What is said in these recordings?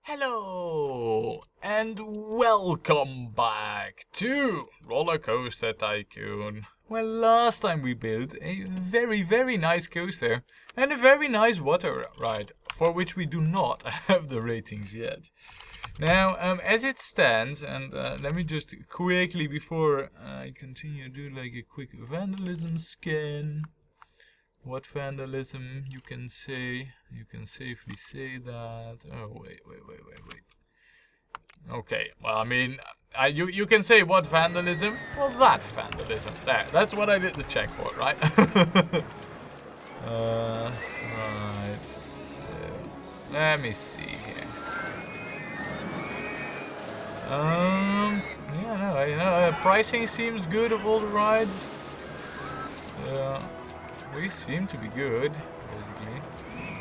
Hello and welcome back to Rollercoaster Tycoon. Well, last time we built a very nice coaster and a very nice water ride, for which we do not have the ratings yet. Now, as it stands, and let me just quickly, before I continue, do like a quick vandalism scan. What vandalism you can say? You can safely say that. Oh, wait. Okay, well, I mean, you can say what vandalism? Well, that vandalism. There, that's what I did the check for, right? Right. So, let me see here. Yeah, pricing seems good of all the rides. We seem to be good, basically.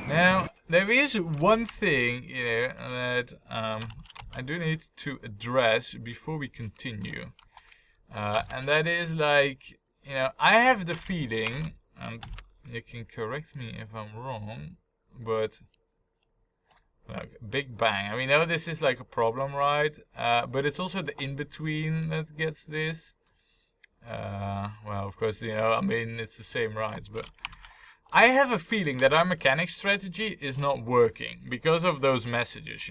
Now, there is one thing, that I do need to address before we continue. And that is like, I have the feeling, and you can correct me if I'm wrong, but like Big Bang. I mean, I know this is like a problem, right? But it's also the in-between that gets this. Well, of course, I mean, it's the same rides, but I have a feeling that our mechanic strategy is not working because of those messages,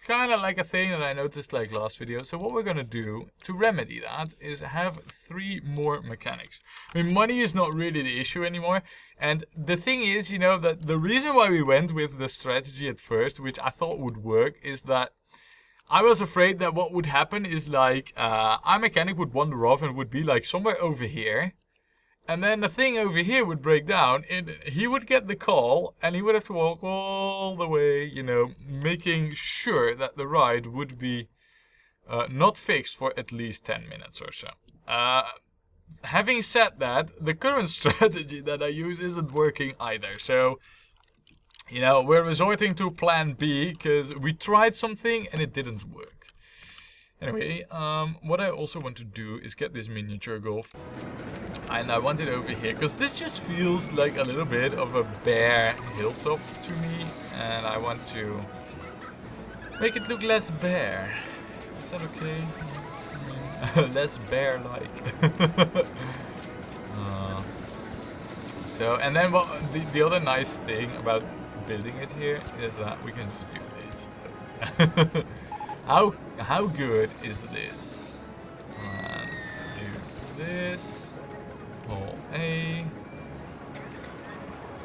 kind of like a thing that I noticed like last video. So what we're going to do to remedy that is have 3 more mechanics. I mean, money is not really the issue anymore. And the thing is, that the reason why we went with the strategy at first, which I thought would work, is that I was afraid that what would happen is like our mechanic would wander off and would be like somewhere over here. And then the thing over here would break down and he would get the call and he would have to walk all the way, making sure that the ride would be not fixed for at least 10 minutes or so. Having said that, the current strategy that I use isn't working either. So, we're resorting to plan B because we tried something and it didn't work. Anyway, what I also want to do is get this miniature golf. And I want it over here because this just feels like a little bit of a bare hilltop to me. And I want to make it look less bare. Is that okay? Less bear-like. So, and then the other nice thing about building it here is that we can just do this. How good is this? Do this. Hole A.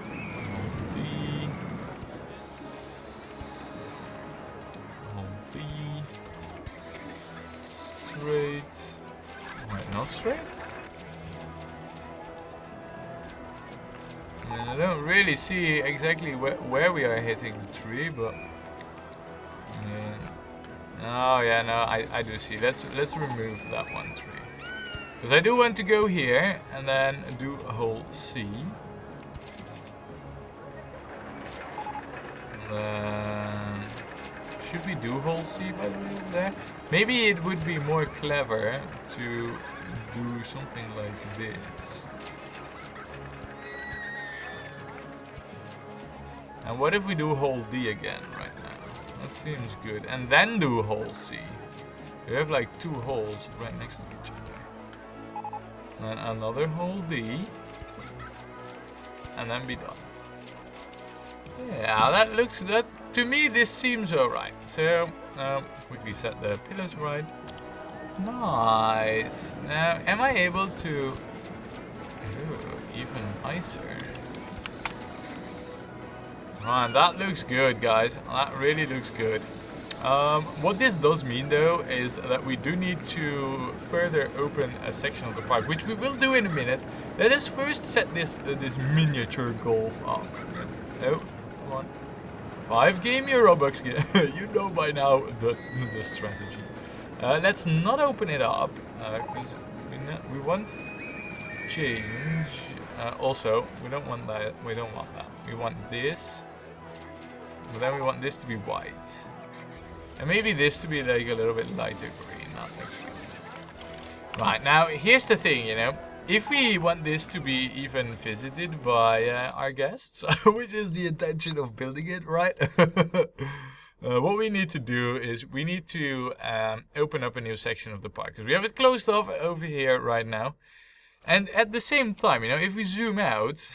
Hole D. Hole B. Straight. Wait, not straight? I don't really see exactly where we are hitting the tree, but oh yeah, no, I do see. Let's remove that one tree. Because I do want to go here and then do a hole C. And then should we do hole C by the way there? Maybe it would be more clever to do something like this. And what if we do hole D again right now? That seems good. And then do hole C. We have like 2 holes right next to each other. And another hole D. And then be done. Yeah, that to me this seems alright. So, quickly set the pillars right. Nice. Now, am I able to... Ooh, even nicer. Man, that looks good, guys. That really looks good. What this does mean, though, is that we do need to further open a section of the park, which we will do in a minute. Let us first set this miniature golf up. No, come on. 5 game your Robux. You know by now the strategy. Let's not open it up, because we want change. Also, we don't want that. We don't want that. We want this. But then we want this to be white. And maybe this to be like a little bit lighter green. That looks good. Right, now here's the thing, If we want this to be even visited by our guests, which is the intention of building it, right? what we need to do is we need to open up a new section of the park. Because we have it closed off over here right now. And at the same time, you know, if we zoom out,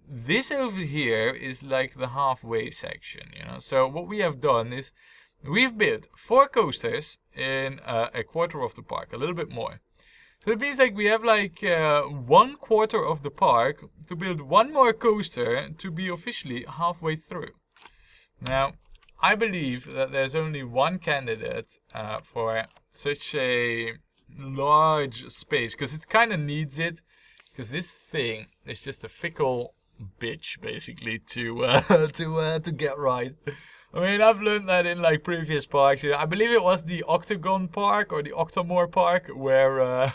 this over here is like the halfway section, you know. So what we have done is we've built 4 coasters in a quarter of the park, a little bit more. So it means like we have like 1/4 of the park to build 1 more coaster to be officially halfway through. Now, I believe that there's only one candidate for such a large space, because it kind of needs it, because this thing is just a fickle bitch basically to to get right. I mean, I've learned that in like previous parks. You know, I believe it was the Octagon Park or the Octamore Park where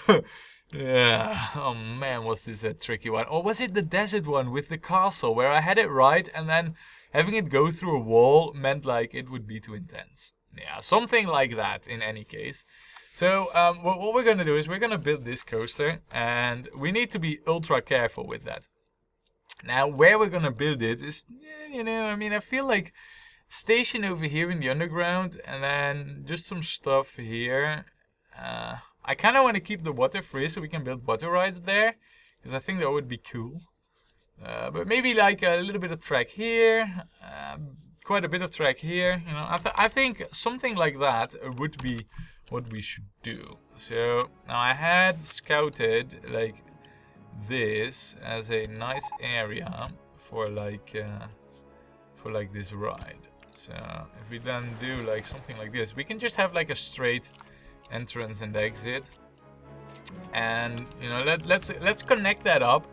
yeah, oh man, was this a tricky one? Or was it the desert one with the castle where I had it right and then having it go through a wall meant like it would be too intense? Yeah, something like that in any case. So what we're gonna do is we're gonna build this coaster, and we need to be ultra careful with that. Now, where we're gonna build it is, you know, I mean, I feel like station over here in the underground, and then just some stuff here. I kind of want to keep the water free so we can build water rides there, because I think that would be cool. But maybe like a little bit of track here, quite a bit of track here. You know, I think something like that would be what we should do. So now I had scouted like this as a nice area for like this ride. So if we then do like something like this, we can just have like a straight entrance and exit, and you know, let's connect that up,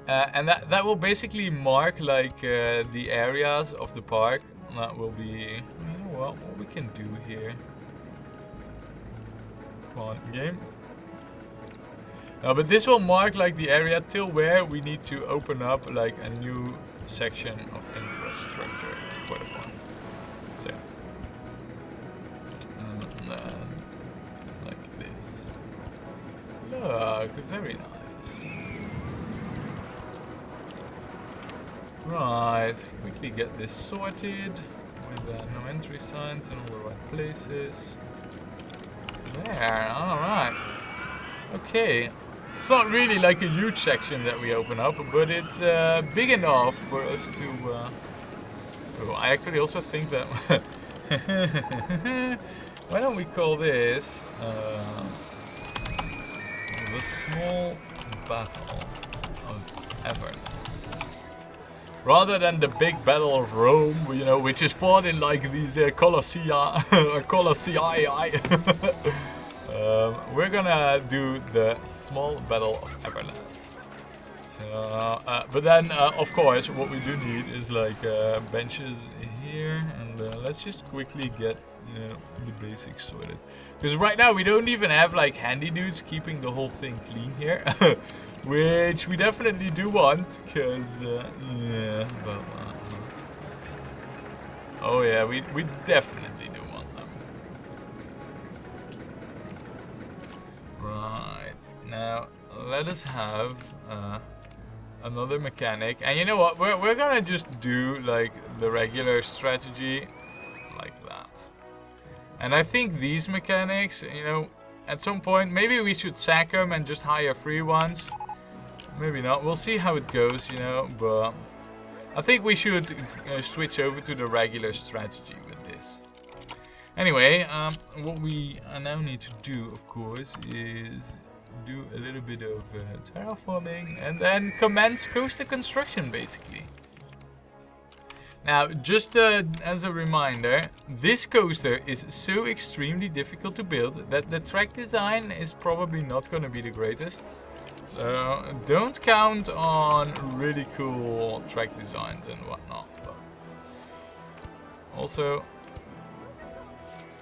and that will basically mark like the areas of the park. That will be, you know what we can do here. Come on, game. No, but this will mark like the area till where we need to open up like a new section of infrastructure for the park. So, and then like this. Look, very nice. Right, quickly get this sorted with no entry signs in all the right places. There, alright. Okay, it's not really like a huge section that we open up, but it's big enough for us to... Oh, I actually also think that... Why don't we call this the small battle of Everness, rather than the big battle of Rome, you know, which is fought in like these Colossia or Colossii. We're gonna do the small battle of Everness. So, but then, of course, what we do need is like benches here, and let's just quickly get the basics sorted. Because right now we don't even have like handy dudes keeping the whole thing clean here, which we definitely do want. Because yeah, but oh yeah, we definitely do want them. Right, now let us have another mechanic, and you know what, we're gonna just do like the regular strategy like that. And I think these mechanics, you know, at some point maybe we should sack them and just hire free ones. Maybe not, we'll see how it goes, you know, but I think we should switch over to the regular strategy with this. Anyway, what we now need to do, of course, is do a little bit of terraforming and then commence coaster construction, basically. Now, just as a reminder, this coaster is so extremely difficult to build that the track design is probably not going to be the greatest. So don't count on really cool track designs and whatnot. But also,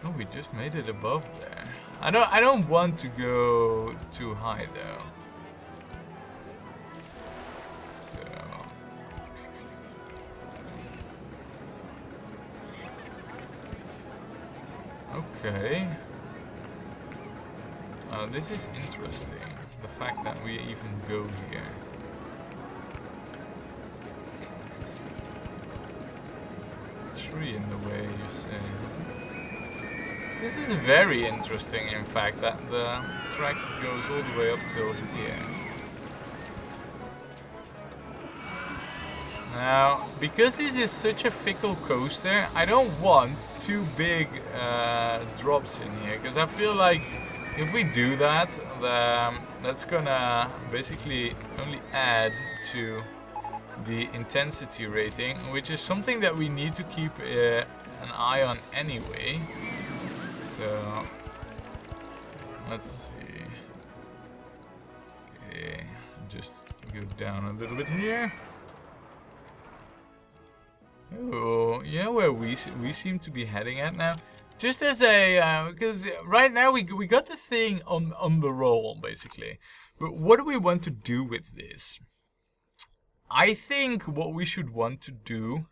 oh, we just made it above there. I don't want to go too high though. So okay. This is interesting. The fact that we even go here. tree in the way, you say? This is very interesting, in fact, that the track goes all the way up till here. Now, because this is such a fickle coaster, I don't want too big drops in here, because I feel like if we do that, then that's gonna basically only add to the intensity rating, which is something that we need to keep an eye on anyway. So, let's see. Okay, just go down a little bit here. Oh, you know where we seem to be heading at now? Just as a, because right now we got the thing on the roll, basically. But what do we want to do with this? I think what we should want to do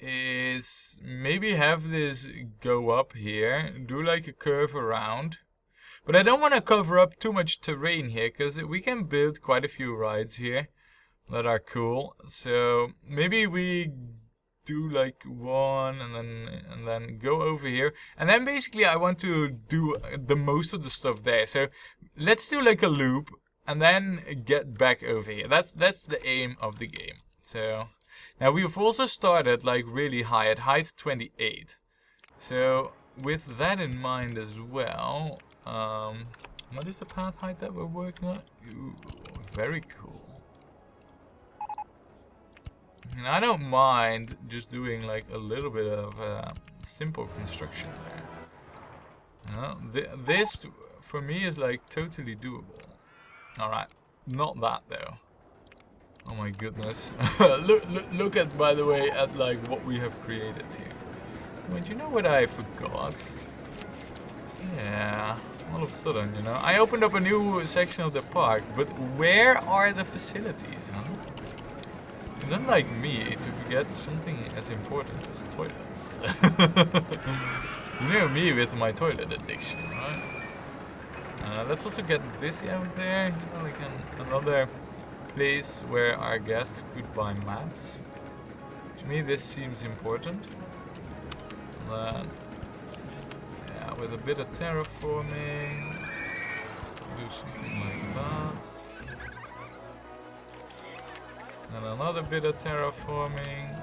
is maybe have this go up here, do like a curve around. But I don't want to cover up too much terrain here, because we can build quite a few rides here that are cool. So maybe we do like one and then go over here, and then basically I want to do the most of the stuff there. So let's do like a loop and then get back over here. That's the aim of the game. So now we've also started like really high at height 28. So with that in mind as well, what is the path height that we're working on? Ooh, very cool. And I don't mind just doing like a little bit of simple construction there. This for me is like totally doable. Alright, not that though. Oh my goodness. look at, by the way, at like what we have created here. Wait, you know what I forgot? Yeah, all of a sudden, you know. I opened up a new section of the park, but where are the facilities, huh? It's unlike me to forget something as important as toilets. You know me with my toilet addiction, right? Let's also get this out there, you know, like another place where our guests could buy maps. To me, this seems important. And yeah, with a bit of terraforming, do something like that. And another bit of terraforming.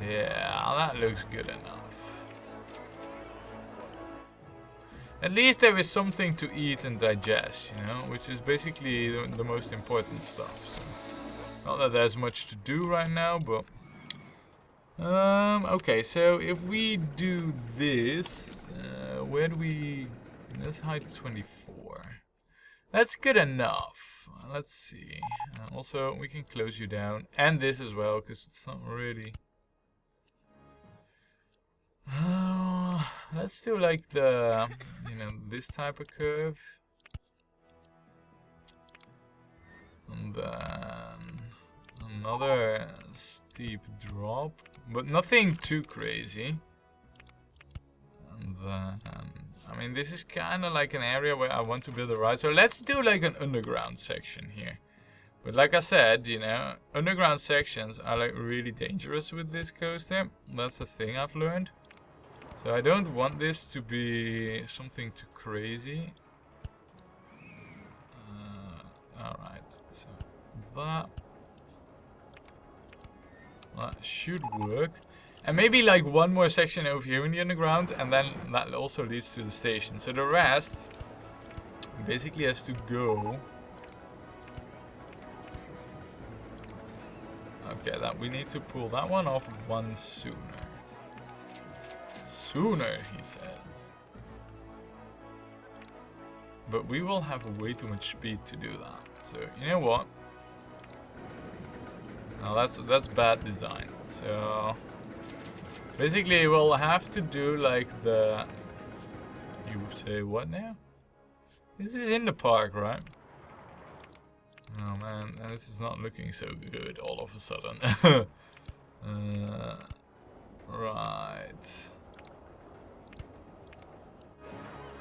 Yeah, that looks good enough. At least there is something to eat and digest, you know, which is basically the most important stuff. So, not that there's much to do right now, but okay. So if we do this, where do we? That's height 24. That's good enough. Let's see. Also, we can close you down. And this as well, because it's not really... let's do like the, you know, this type of curve. And then another steep drop. But nothing too crazy. And then... I mean, this is kind of like an area where I want to build a ride. So let's do like an underground section here. But like I said, you know, underground sections are like really dangerous with this coaster. That's the thing I've learned. So I don't want this to be something too crazy. Alright, so that should work. And maybe like one more section over here in the underground, and then that also leads to the station. So the rest basically has to go. Okay, that we need to pull that one off one sooner. Sooner, he says. But we will have way too much speed to do that. So you know what? Now that's bad design. So basically, we'll have to do like the... You say what now? This is in the park, right? Oh man, this is not looking so good all of a sudden. Right.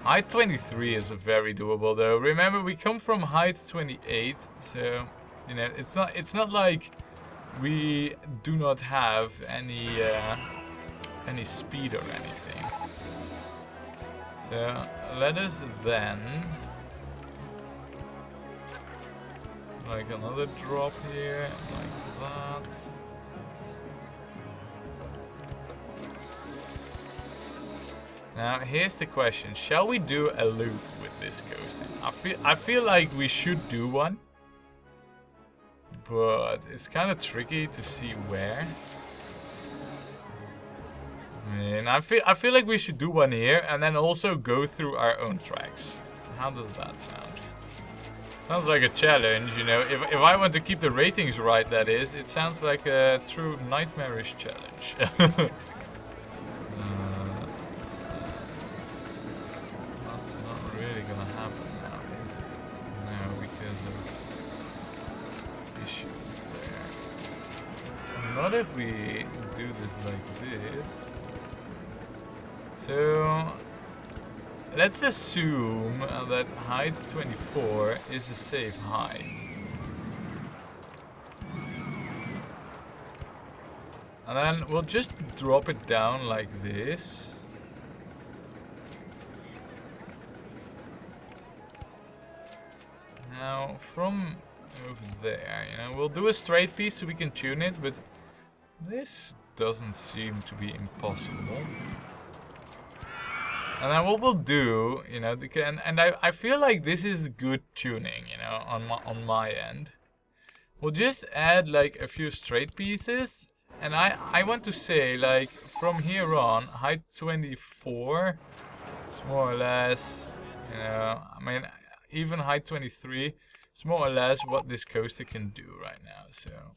Height 23 is very doable though. Remember, we come from height 28, so You know, it's not like we do not have any speed or anything. So let us then, like another drop here, like that. Now here's the question: shall we do a loop with this coaster? I feel like we should do one, but it's kind of tricky to see where. I mean, I feel like we should do one here and then also go through our own tracks. How does that sound? Sounds like a challenge, you know. If I want to keep the ratings right, that is, it sounds like a true nightmarish challenge. That's not really gonna happen now, is it? No, because of issues there. Not if we do this like this. So let's assume that height 24 is a safe height. And then we'll just drop it down like this. Now from over there, you know, we'll do a straight piece so we can tune it, but this doesn't seem to be impossible. And then what we'll do, you know, and I feel like this is good tuning, you know, on my end. We'll just add like a few straight pieces, and I want to say like from here on, height 24 is more or less, you know, I mean even height 23 is more or less what this coaster can do right now. So.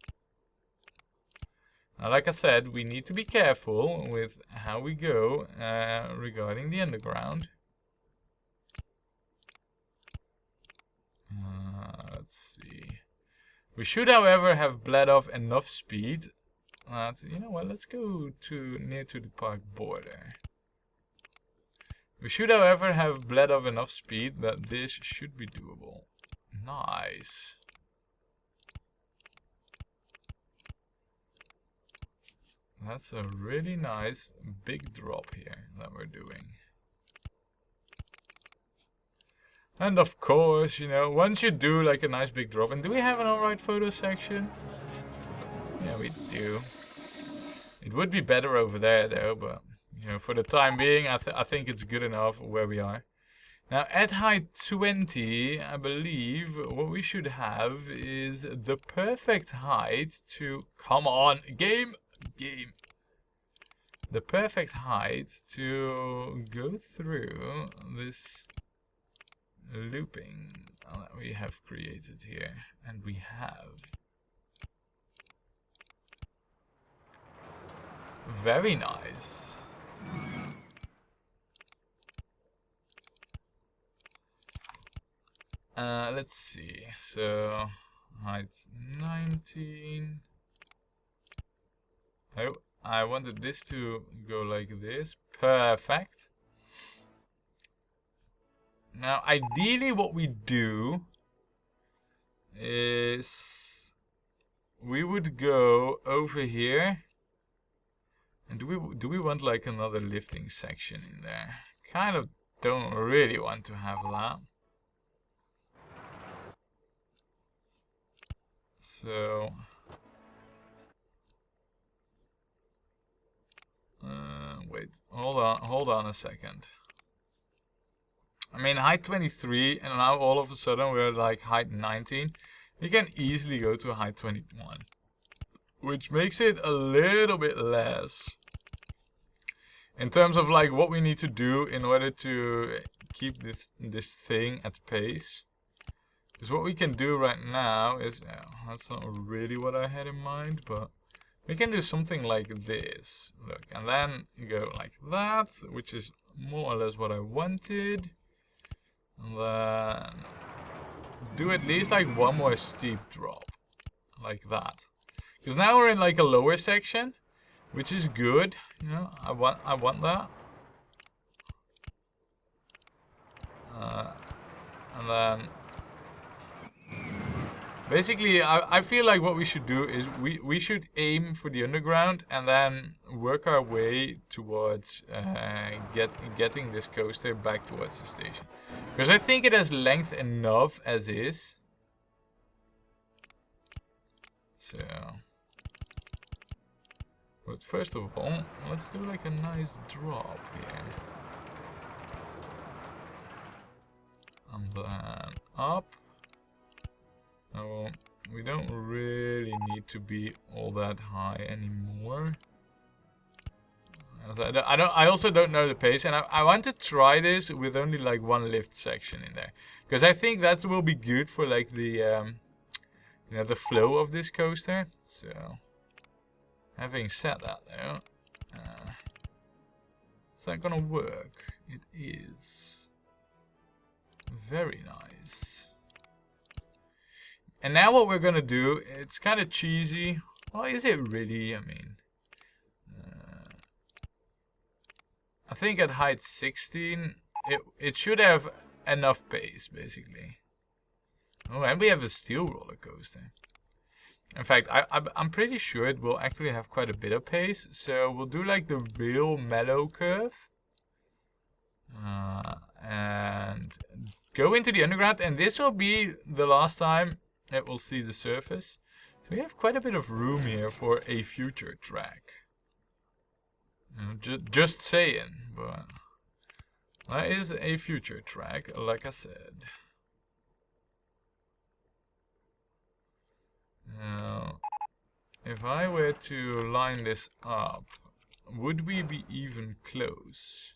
Now, like I said, we need to be careful with how we go regarding the underground. Let's see. We should, however, have bled off enough speed. You know what? Let's go near to the park border. We should, however, have bled off enough speed that this should be doable. Nice. That's a really nice big drop here that we're doing. And of course, you know, once you do like a nice big drop, and do we have an alright photo section? Yeah, we do. It would be better over there though, but you know, for the time being, I think it's good enough where we are. Now at height 20, I believe what we should have is the perfect height to, come on, game. The perfect height to go through this looping that we have created here, and we have. Very nice. Let's see. So height 19. Oh, I wanted this to go like this. Perfect. Now, ideally what we do is we would go over here. And do we want like another lifting section in there? Kind of don't really want to have that. So wait, hold on a second. I mean, height 23, and now all of a sudden we're like height 19. You can easily go to height 21, which makes it a little bit less in terms of like what we need to do in order to keep this thing at pace. Because what we can do right now is, that's not really what I had in mind, but we can do something like this. Look, and then go like that, which is more or less what I wanted. And then do at least like one more steep drop, like that. Because now we're in like a lower section, which is good. You know, I want that. And then Basically, I feel like what we should do is we should aim for the underground and then work our way towards getting this coaster back towards the station. Because I think it has length enough as is. So, but first of all, let's do like a nice drop here. And then up. Oh, we don't really need to be all that high anymore. I also don't know the pace, and I want to try this with only like one lift section in there, because I think that will be good for like the you know, the flow of this coaster. So, having said that, though, is that gonna work? It is. Very nice. And now what we're gonna do, it's kind of cheesy. Well, is it really? I mean, I think at height 16, it should have enough pace, basically. Oh, and we have a steel roller coaster. In fact, I'm pretty sure it will actually have quite a bit of pace. So we'll do like the real mellow curve. And go into the underground. And this will be the last time it will see the surface. So we have quite a bit of room here for a future track. Just saying, but that is a future track, like I said. Now, if I were to line this up, would we be even close?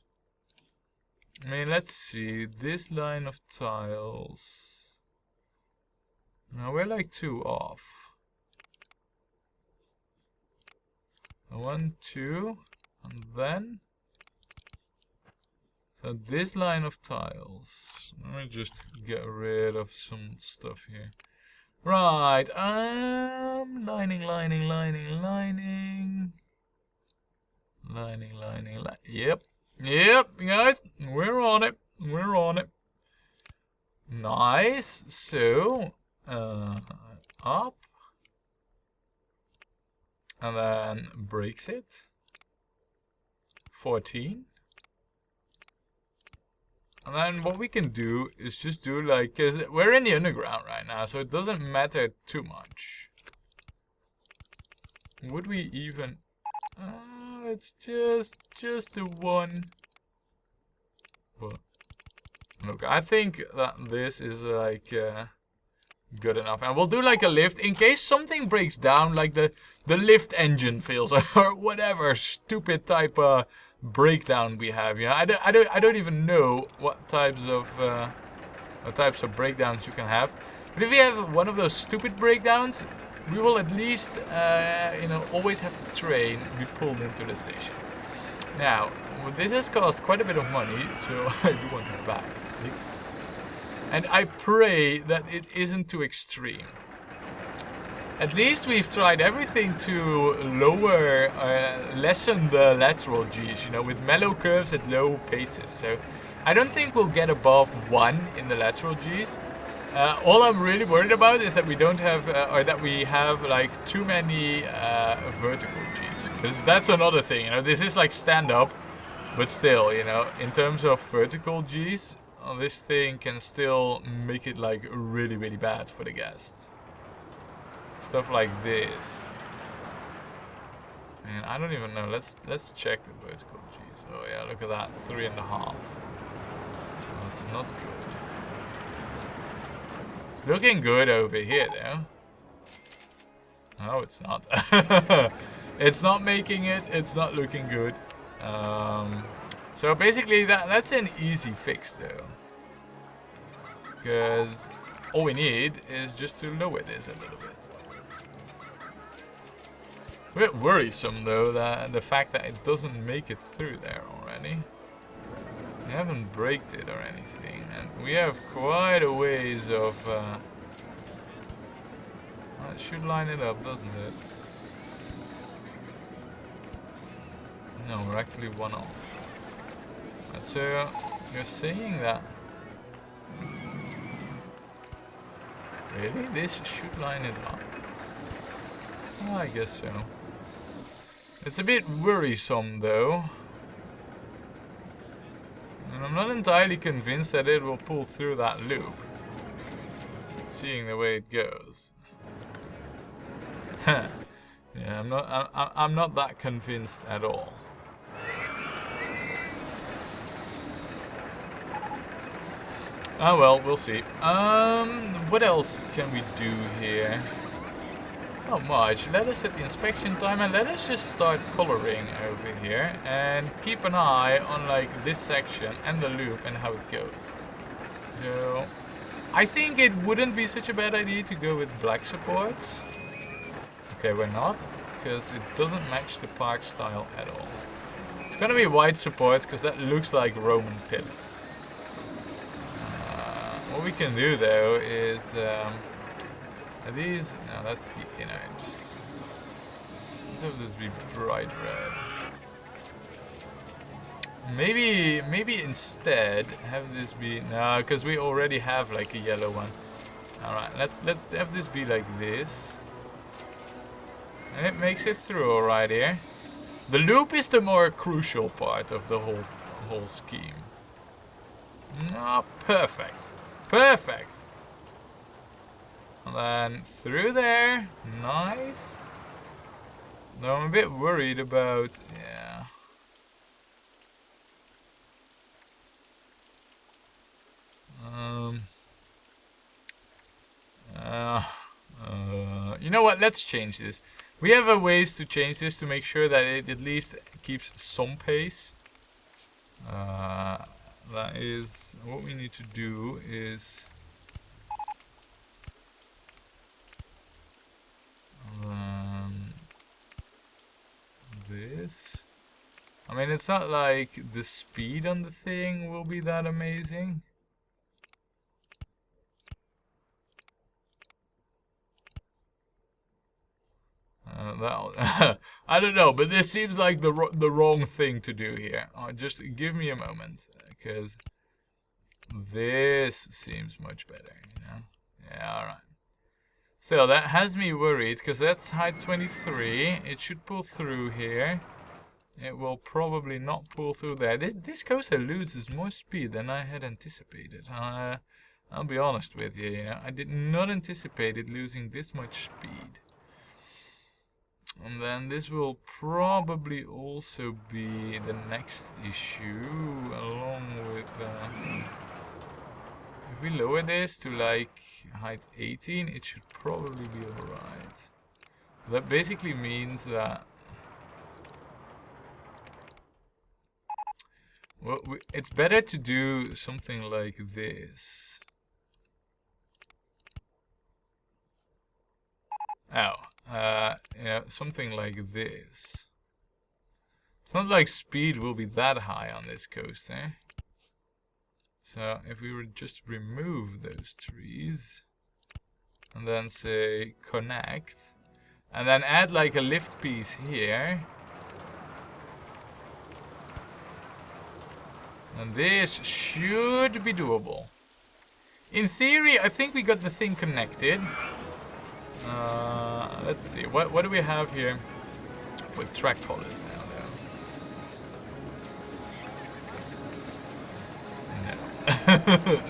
I mean, let's see, this line of tiles. Now we're like 2 off. 1, 2, and then. So this line of tiles. Let me just get rid of some stuff here. Right, lining. Yep, guys, we're on it. Nice. So, up, and then breaks it. 14. And then what we can do is just do like, cause we're in the underground right now, so it doesn't matter too much. Would we even? It's just a 1. But look, I think that this is like good enough, and we'll do like a lift in case something breaks down, like the lift engine fails or whatever stupid type of breakdown we have. You know, I don't even know what types of breakdowns you can have. But if we have one of those stupid breakdowns, we will at least you know, always have the train be pulled into the station. Now, this has cost quite a bit of money, so I do want it back. And I pray that it isn't too extreme. At least we've tried everything to lower, lessen the lateral G's, you know, with mellow curves at low paces. So I don't think we'll get above 1 in the lateral G's. All I'm really worried about is that we don't have, or that we have like too many vertical G's. Because that's another thing, you know, this is like stand up, but still, you know, in terms of vertical G's, this thing can still make it like really, really bad for the guests. Stuff like this. And I don't even know. Let's check the vertical G's. Oh yeah, look at that, 3.5. That's not good. It's looking good over here, though. No, it's not. It's not making it. It's not looking good. So basically, that's an easy fix, though. Because all we need is just to lower this a little bit. It's a bit worrisome, though, that the fact that it doesn't make it through there already. We haven't braked it or anything, and we have quite a ways of... it should line it up, doesn't it? No, we're actually 1 off. So, you're saying that... Really? This should line it up? Oh, I guess so. It's a bit worrisome though. And I'm not entirely convinced that it will pull through that loop. Seeing the way it goes. Yeah, I'm not that convinced at all. Oh well, we'll see. What else can we do here? Not much. Let us set the inspection time and let us just start coloring over here and keep an eye on like this section and the loop and how it goes. So I think it wouldn't be such a bad idea to go with black supports. Okay, we're not, because it doesn't match the park style at all. It's gonna be white supports because that looks like Roman pillars. What we can do though is these. No, that's the innards. Let's have this be bright red. Maybe instead have this be no, because we already have like a yellow one. All right, let's have this be like this. And it makes it through all right here. The loop is the more crucial part of the whole scheme. No, perfect. Perfect. And then through there. Nice. Though I'm a bit worried about, yeah. You know what? Let's change this. We have a ways to change this to make sure that it at least keeps some pace. That is what we need to do is this. I mean, it's not like the speed on the thing will be that amazing. I don't know, but this seems like the wrong thing to do here. Just give me a moment, because this seems much better, you know? Yeah, alright. So that has me worried, because that's height 23. It should pull through here. It will probably not pull through there. This coaster loses more speed than I had anticipated. I'll be honest with you, you know? I did not anticipate it losing this much speed. And then this will probably also be the next issue, along with... if we lower this to like height 18, it should probably be alright. That basically means that... well, it's better to do something like this. Oh. Yeah, something like this. It's not like speed will be that high on this coaster. So if we would just remove those trees and then say connect and then add like a lift piece here, and this should be doable. In theory, I think we got the thing connected. Let's see. What do we have here for track colors now, though?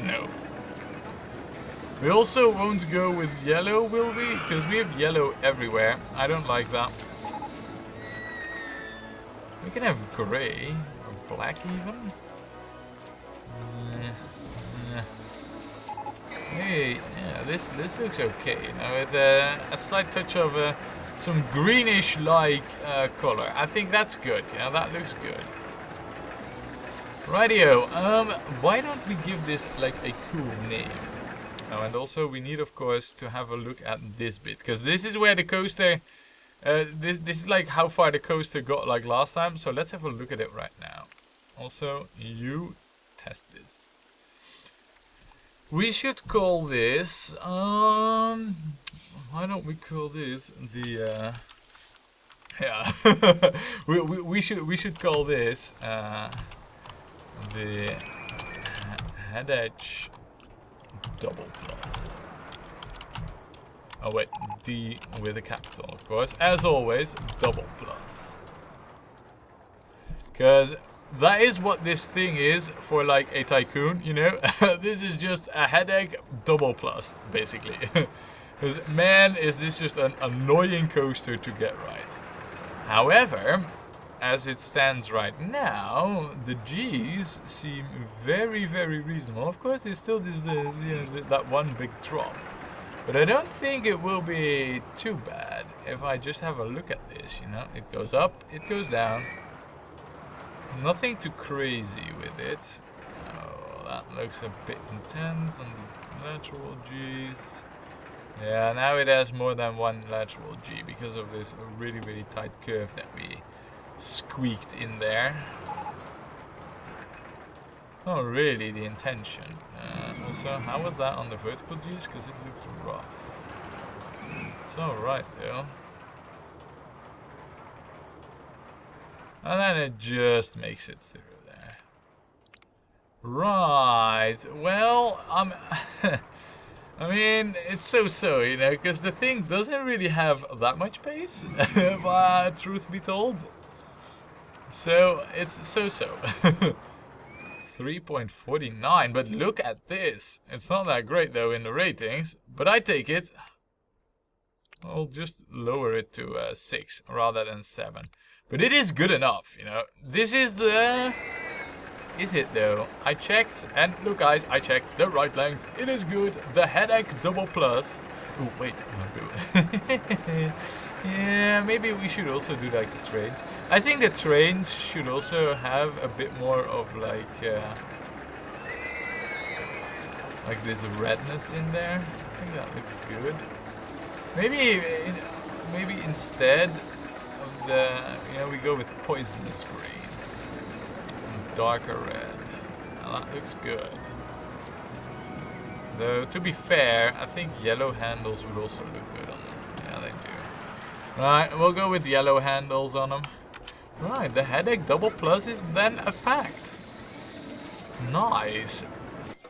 No. No. We also won't go with yellow, will we? Because we have yellow everywhere. I don't like that. We can have gray or black even. Hey, yeah, this looks okay, you know, with a slight touch of some greenish-like color. I think that's good, you know, that looks good. Rightio, why don't we give this like a cool name? Oh, and also we need, of course, to have a look at this bit, because this is where the coaster, this is like how far the coaster got like last time, so let's have a look at it right now. Also, you test this. We should call this, why don't we call this the, yeah, we should call this, the head edge double plus. Oh wait, D with a capital, of course. As always, double plus. Because that is what this thing is for like a tycoon, you know? This is just a headache double plus, basically. Because man, is this just an annoying coaster to get right. However, as it stands right now, the G's seem very, very reasonable. Of course, there's still this, that one big drop. But I don't think it will be too bad if I just have a look at this, you know? It goes up, it goes down. Nothing too crazy with it. Oh, that looks a bit intense on the lateral G's. Yeah, now it has more than one lateral G because of this really, really tight curve that we squeaked in there. Not really the intention. Also, how was that on the vertical G's? Because it looked rough. It's alright though. And then it just makes it through there. Right. Well, I mean, it's so-so, you know, because the thing doesn't really have that much pace, but truth be told. So, it's so-so. 3.49, but look at this. It's not that great, though, in the ratings, but I take it. I'll just lower it to 6 rather than 7. But it is good enough, you know. This is the... Is it, though? I checked, and look, guys, I checked the right length. It is good. The headache double plus. Oh, wait. Yeah, maybe we should also do like the trains. I think the trains should also have a bit more of like this redness in there. I think that looks good. Maybe instead of the, you know, we go with poisonous green and darker red. Now that looks good. Though to be fair, I think yellow handles would also look good on them. Yeah, they do. Right, we'll go with yellow handles on them. Right, the headache double plus is then a fact. Nice.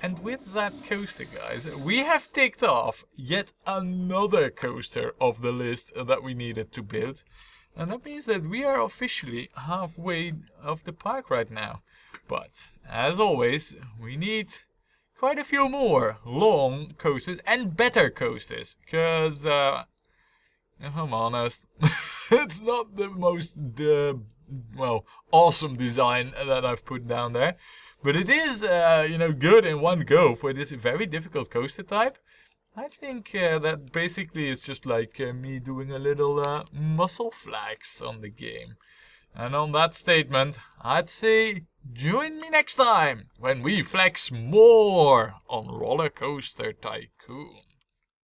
And with that coaster, guys, we have ticked off yet another coaster of the list that we needed to build. And that means that we are officially halfway of the park right now. But, as always, we need quite a few more long coasters and better coasters. Because, if I'm honest, it's not the most, well, awesome design that I've put down there. But it is, you know, good in one go for this very difficult coaster type. I think that basically is just like me doing a little muscle flex on the game. And on that statement, I'd say join me next time when we flex more on Rollercoaster Tycoon.